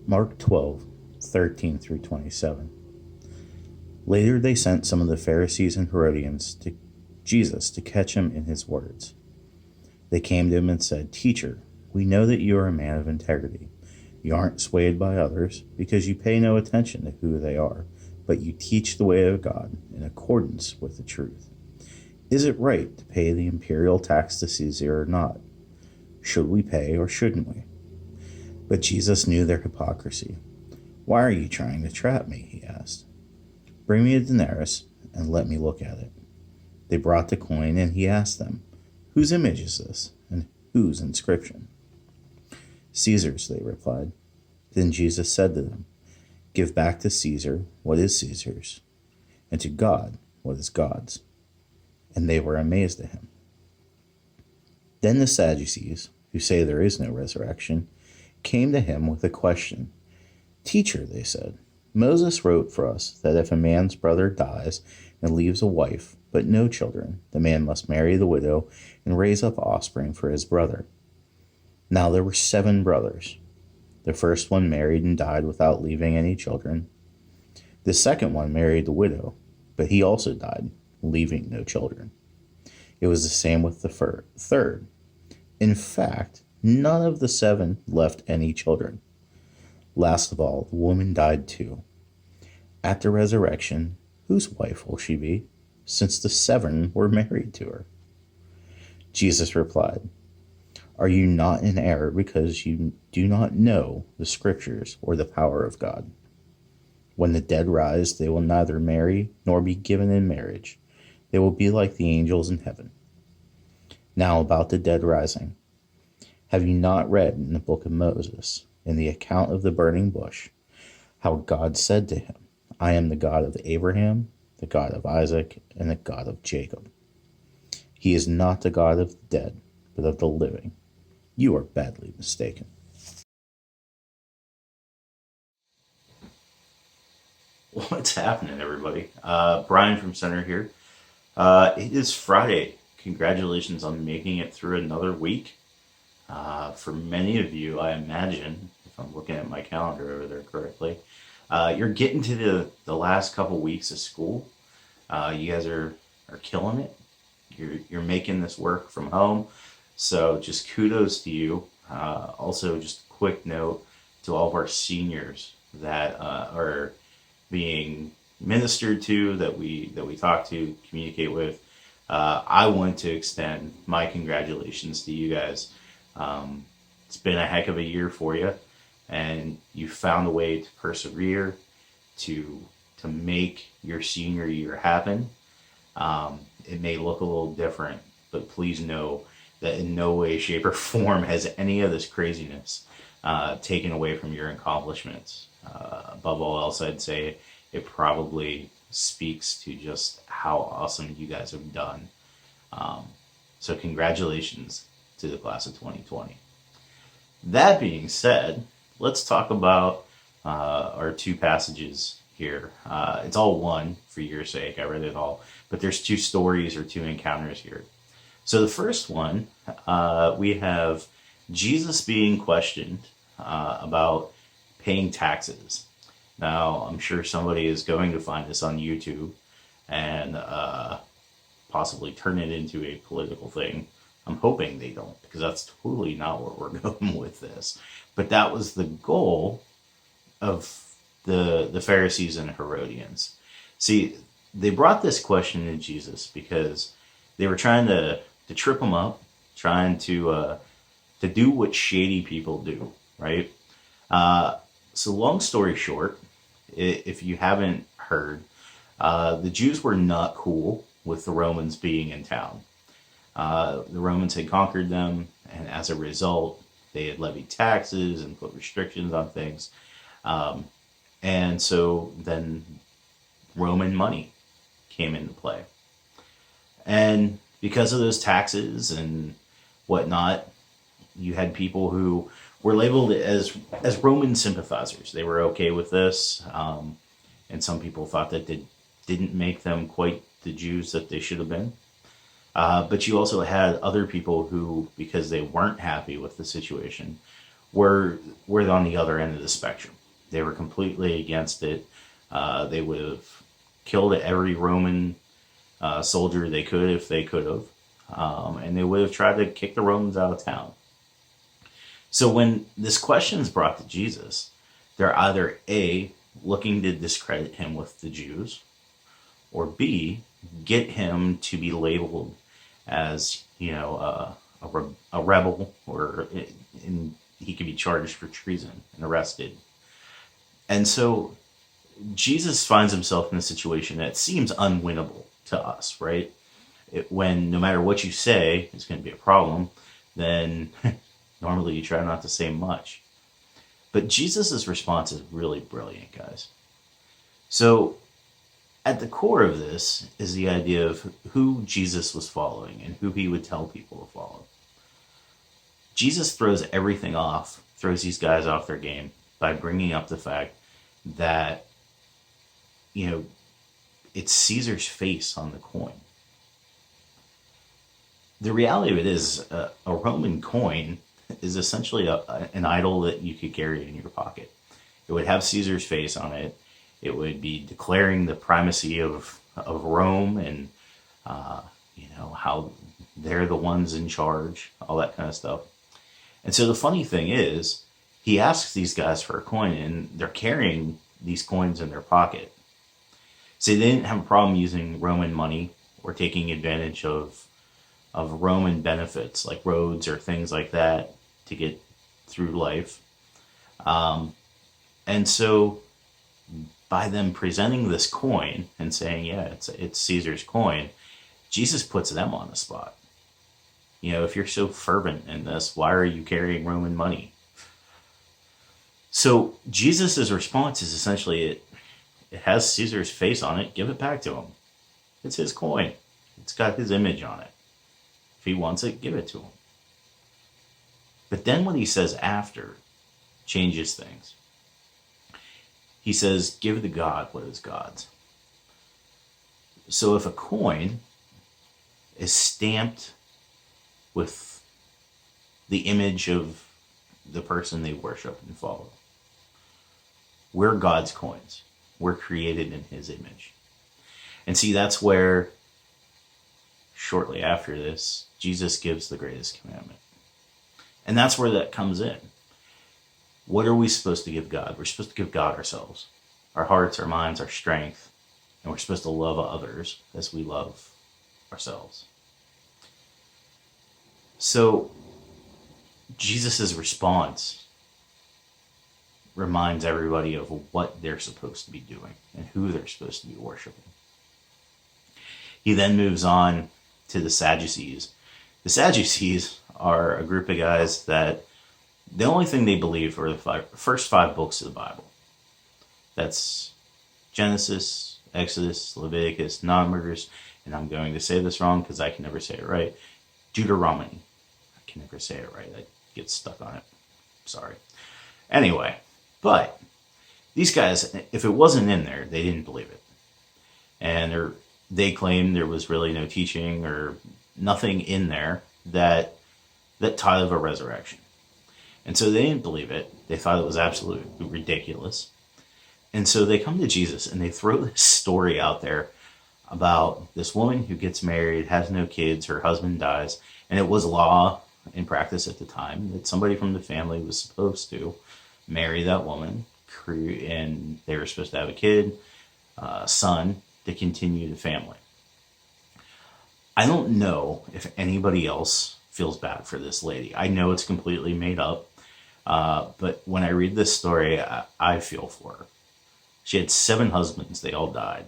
Mark 12:13 through 27. Later they sent some of the Pharisees and Herodians to Jesus to catch him in his words. They came to him and said, "Teacher, we know that you are a man of integrity. You aren't swayed by others because you pay no attention to who they are, but you teach the way of God in accordance with the truth. Is it right to pay the imperial tax to Caesar or not? Should we pay or shouldn't we?" But Jesus knew their hypocrisy. "Why are you trying to trap me?" he asked. "Bring me a denarius and let me look at it." They brought the coin, and he asked them, "Whose image is this, and whose inscription?" "Caesar's," they replied. Then Jesus said to them, "Give back to Caesar what is Caesar's, and to God what is God's." And they were amazed at him. Then the Sadducees, who say there is no resurrection, came to him with a question. "Teacher," they said, "Moses wrote for us that if a man's brother dies and leaves a wife but no children, the man must marry the widow and raise up offspring for his brother. Now there were 7 brothers. The first one married and died without leaving any children. The second one married the widow, but he also died, leaving no children. It was the same with the third. In fact, none of the 7 left any children. Last of all, the woman died too. At the resurrection, whose wife will she be, since the 7 were married to her?" Jesus replied, "Are you not in error because you do not know the Scriptures or the power of God? When the dead rise, they will neither marry nor be given in marriage. They will be like the angels in heaven. Now about the dead rising. Have you not read in the book of Moses, in the account of the burning bush, how God said to him, 'I am the God of Abraham, the God of Isaac, and the God of Jacob'? He is not the God of the dead, but of the living. You are badly mistaken." What's happening, everybody? Brian from Center here. It is Friday. Congratulations on making it through another week. For many of you, I imagine, if I'm looking at my calendar over there correctly, you're getting to the last couple weeks of school. You guys are killing it. You're making this work from home. So just kudos to you. Also, just a quick note to all of our seniors that are being ministered to, that we talk to, communicate with. I want to extend my congratulations to you guys. It's been a heck of a year for you, and you found a way to persevere, to make your senior year happen. It may look a little different, but please know that in no way, shape, or form has any of this craziness taken away from your accomplishments. Above all else, I'd say it probably speaks to just how awesome you guys have done. So congratulations to the class of 2020. That being said, let's talk about our 2 passages here. It's all one for your sake. I read it all, but there's 2 stories or 2 encounters here. So the first one, we have Jesus being questioned about paying taxes. Now, I'm sure somebody is going to find this on YouTube and possibly turn it into a political thing. I'm hoping they don't, because that's totally not what we're going with this. But that was the goal of the Pharisees and Herodians. See, they brought this question to Jesus because they were trying to trip him up, trying to do what shady people do, right? So long story short, if you haven't heard, the Jews were not cool with the Romans being in town. The Romans had conquered them, and as a result, they had levied taxes and put restrictions on things. And so then Roman money came into play. And because of those taxes and whatnot, you had people who were labeled as Roman sympathizers. They were okay with this, and some people thought that didn't make them quite the Jews that they should have been. But you also had other people who, because they weren't happy with the situation, were on the other end of the spectrum. They were completely against it. They would have killed every Roman soldier they could if they could have. And they would have tried to kick the Romans out of town. So when this question is brought to Jesus, they're either A, looking to discredit him with the Jews, or B, get him to be labeled as, a rebel, or he could be charged for treason and arrested. And so Jesus finds himself in a situation that seems unwinnable to us, right? When no matter what you say is going to be a problem, then normally you try not to say much. But Jesus' response is really brilliant, guys. So at the core of this is the idea of who Jesus was following and who he would tell people to follow. Jesus throws everything off, throws these guys off their game by bringing up the fact that, it's Caesar's face on the coin. The reality of it is a Roman coin is essentially an idol that you could carry in your pocket. It would have Caesar's face on it. It would be declaring the primacy of Rome and, how they're the ones in charge, all that kind of stuff. And so the funny thing is, he asks these guys for a coin, and they're carrying these coins in their pocket. So they didn't have a problem using Roman money or taking advantage of Roman benefits like roads or things like that to get through life. And so by them presenting this coin and saying, yeah, it's Caesar's coin, Jesus puts them on the spot. If you're so fervent in this, why are you carrying Roman money? So Jesus' response is essentially, it has Caesar's face on it, give it back to him. It's his coin. It's got his image on it. If he wants it, give it to him. But then what he says after changes things. He says, give to God what is God's. So if a coin is stamped with the image of the person they worship and follow, we're God's coins. We're created in his image. And see, that's where shortly after this, Jesus gives the greatest commandment. And that's where that comes in. What are we supposed to give God? We're supposed to give God ourselves, our hearts, our minds, our strength, and we're supposed to love others as we love ourselves. So Jesus' response reminds everybody of what they're supposed to be doing and who they're supposed to be worshiping. He then moves on to the Sadducees. The Sadducees are a group of guys that the only thing they believe are the first five books of the Bible. That's Genesis, Exodus, Leviticus, Numbers, and I'm going to say this wrong because I can never say it right, Deuteronomy. I can never say it right. I get stuck on it. Sorry. Anyway, but these guys, if it wasn't in there, they didn't believe it. And they claimed there was really no teaching or nothing in there that taught of a resurrection. And so they didn't believe it. They thought it was absolutely ridiculous. And so they come to Jesus and they throw this story out there about this woman who gets married, has no kids, her husband dies, and it was law in practice at the time that somebody from the family was supposed to marry that woman, and they were supposed to have a kid, son, to continue the family. I don't know if anybody else feels bad for this lady. I know it's completely made up, but when I read this story, I feel for her. She had 7 husbands. They all died.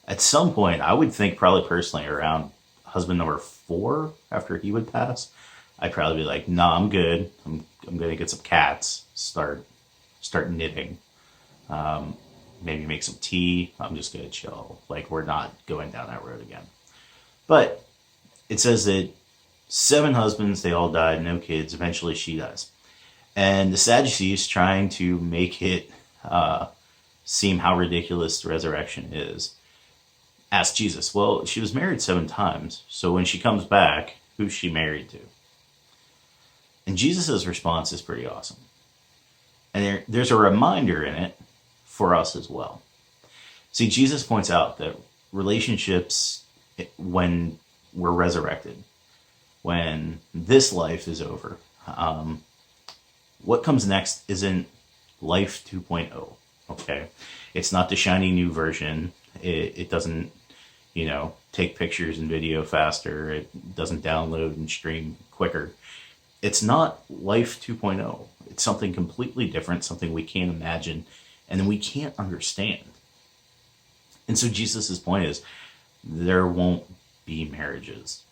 At some point, I would think probably personally around husband number 4, after he would pass, I'd probably be like, nah, I'm good. I'm going to get some cats, start knitting, maybe make some tea. I'm just going to chill. Like, we're not going down that road again. But it says that 7 husbands, they all died, no kids. Eventually she dies. And the Sadducees, trying to make it seem how ridiculous the resurrection is, asked Jesus, well, she was married 7 times, so when she comes back, who's she married to? And Jesus' response is pretty awesome. And there's a reminder in it for us as well. See, Jesus points out that relationships, when we're resurrected, when this life is over, what comes next isn't life 2.0. Okay, it's not the shiny new version. It doesn't, take pictures and video faster. It doesn't download and stream quicker. It's not life 2.0. It's something completely different, something we can't imagine, and we can't understand. And so Jesus' point is, there won't be marriages.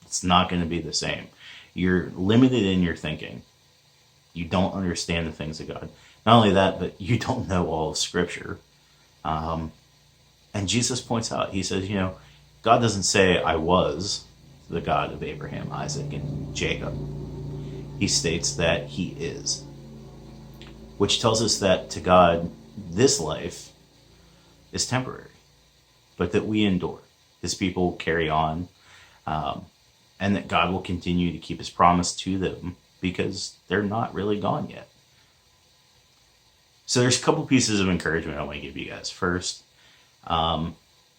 It's not going to be the same. You're limited in your thinking. You don't understand the things of God. Not only that, but you don't know all of Scripture. And Jesus points out, he says, God doesn't say, I was the God of Abraham, Isaac, and Jacob. He states that he is. Which tells us that to God, this life is temporary, but that we endure. His people carry on, and that God will continue to keep his promise to them because they're not really gone yet. So there's a couple pieces of encouragement I want to give you guys. First,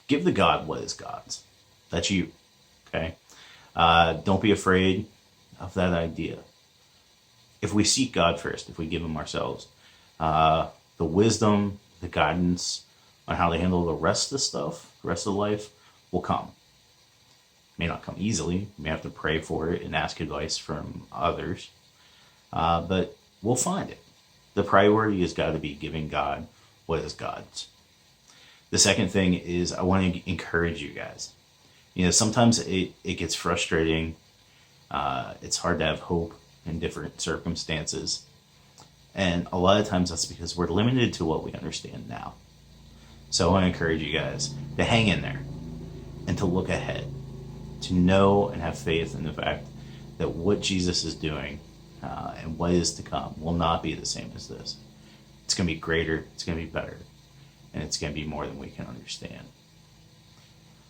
give the God what is God's. That's you, okay? Don't be afraid of that idea. If we seek God first, if we give him ourselves, the wisdom, the guidance on how to handle the rest of the stuff, the rest of life, will come. It may not come easily. You may have to pray for it and ask advice from others. But we'll find it. The priority has got to be giving God what is God's. The second thing is I want to encourage you guys. Sometimes it gets frustrating. It's hard to have hope in different circumstances. And a lot of times that's because we're limited to what we understand now. So I want to encourage you guys to hang in there and to look ahead, to know and have faith in the fact that what Jesus is doing and what is to come will not be the same as this. It's going to be greater, it's going to be better, and it's going to be more than we can understand.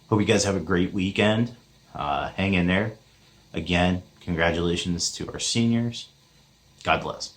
Hope you guys have a great weekend. Hang in there. Again, congratulations to our seniors. God bless.